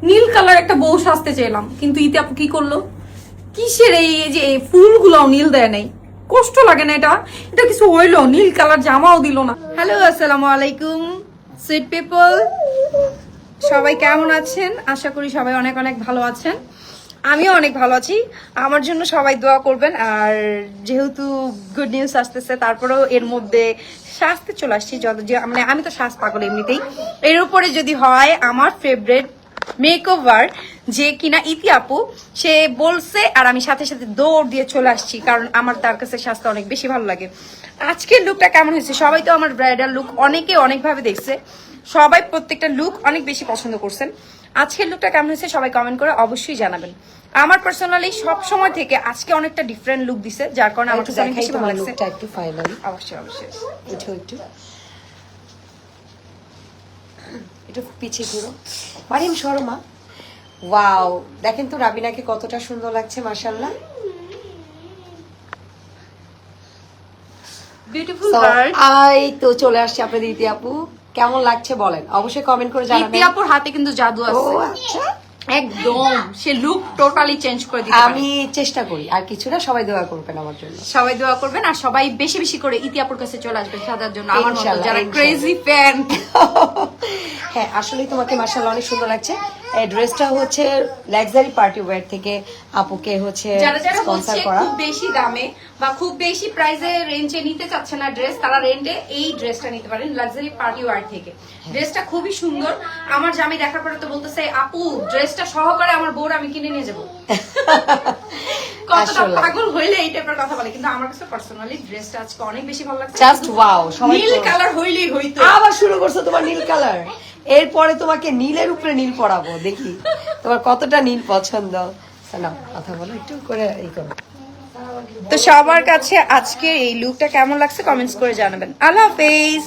নীল colour একটা বউ সাজতে চাইলাম, কিন্তু ইতি আপু কি করলো, কিসের এই যে ফুলগুলাও নীল দেয় নাই, কষ্ট লাগে না এটা? এটা কিছু হইলো, নীল কালার জামাও দিল না। হ্যালো, আসসালামু আলাইকুম সুইট পিপল, সবাই কেমন আছেন? আশা করি সবাই অনেক অনেক ভালো আছেন। আমিও অনেক ভালো আছি। আমার জন্য সবাই দোয়া করবেন। আর যেহেতু গুড নিউজ আসতেছে, তারপরেও এর মধ্যে সাজতে চলে আসছি। মানে আমি তো সাজ পাগল এমনিতেই, এর উপরে যদি হয় আমার ফেভারিট মেকওভার, যে কিনা ইতি আপু, সে বলছে আর আমি সাথে সাথে দৌড় দিয়ে চলে আসছি, কারণ আমার তার কাছে সাজতে অনেক বেশি ভালো লাগে। আজকের লুকটা কেমন হয়েছে? সবাই তো আমার ব্রাইডাল লুক অনেকে অনেকভাবে দেখছে, সবাই প্রত্যেকটা লুক অনেক বেশি পছন্দ করছেন। আজকের লুকটা কেমন হয়েছে সবাই কমেন্ট করে অবশ্যই জানাবেন। আমার পার্সোনালি সব সময় থেকে আজকে অনেকটা ডিফারেন্ট লুক দিছে, যার কারণে আমার কাছে অনেক বেশি ভালো লাগছে। একটু ফাইনালি অবশ্যই অবশ্যই একটু পিছিয়ে ঘুরো, মারিম শর্মা। ওয়াও, দেখেন তো রাবিনাকে কতটা সুন্দর লাগছে, মাশাআল্লাহ। Beautiful bird. এই তো চলে আসছে আপনাদের ইতি আপু, কেমন লাগছে বলেন, অবশ্যই কমেন্ট করে জানাবেন। ইতি আপুর হাতে কিন্তু জাদু ও আছে, আচ্ছা, একদম সে লুক টোটালি চেঞ্জ করে দিতে পারে। আমি চেষ্টা করি, আর কিছুটা সবাই দোয়া করবেন আমার জন্য। সবাই দোয়া করবেন, আর সবাই বেশি বেশি করে ইতি আপুর কাছে চলে আসবেন সাজার জন্য, আমার মতো ইনশাআল্লাহ, যারা ইনশাআল্লাহ। Crazy fan. হ্যাঁ, আসলেই তোমাকে মাশাআল্লাহ অনেক সুন্দর লাগছে। এই ড্রেসটা হচ্ছে লাক্সারি পার্টি ওয়্যার থেকে আপুকে হচ্ছে যারা যারা স্পন্সর হচ্ছে করা। খুব বেশি দামে বা খুব বেশি প্রাইসে রেঞ্জে নিতে চাচ্ছে না ড্রেস, তারা রেন্টে এই ড্রেসটা নিতে পারেন লাক্সারি পার্টি ওয়্যার থেকে। ড্রেসটা খুবই সুন্দর। আমার জামাই দেখার পরে তো বলতেছে, আপু ড্রেসটা সহকারে আমার বউর আমি কিনে নিয়ে যাবো। কতটা আসলে। পাগল হইলে এই টাইপের কথা বলে, কিন্তু আমার কাছে পার্সোনালি ড্রেসটা আজকে অনেক বেশি ভালো লাগছে। জাস্ট ওয়াও, সবাই নীল কালার হইলেই হইতো। আবার শুরু করছো তোমার নীল কালার। এরপরে তোমাকে নীলের উপরে নীল পরাবো, দেখি তোমার কতটা নীল পছন্দ। না, কথা বলো একটু করে, এই করো। তো সবার কাছে আজকে এই লুকটা কেমন লাগছে কমেন্টস করে জানাবেন। আল্লাহ হাফেজ।